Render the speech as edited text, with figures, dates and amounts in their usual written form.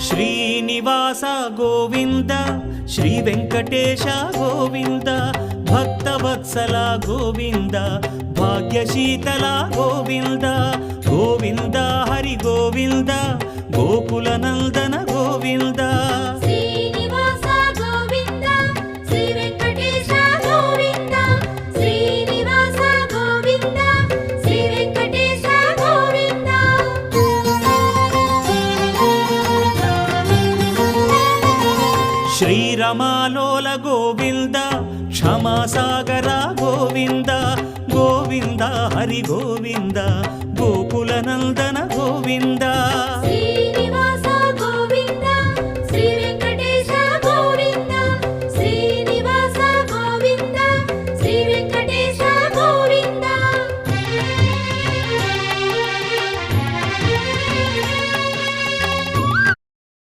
Srinivasa Govinda Shri Venkatesha Govinda Bhaktavatsala Govinda భాగ్యశీతల Govinda Govinda Hari Govinda Gokula Nandana Govinda Srinivasa Govinda Shri Venkatesha Govinda Srinivasa Govinda Shri Venkatesha Govinda శ్రీరమాలోల Govinda క్షమాసాగర Govinda Govinda Hari Govinda Gokula Nandana Govinda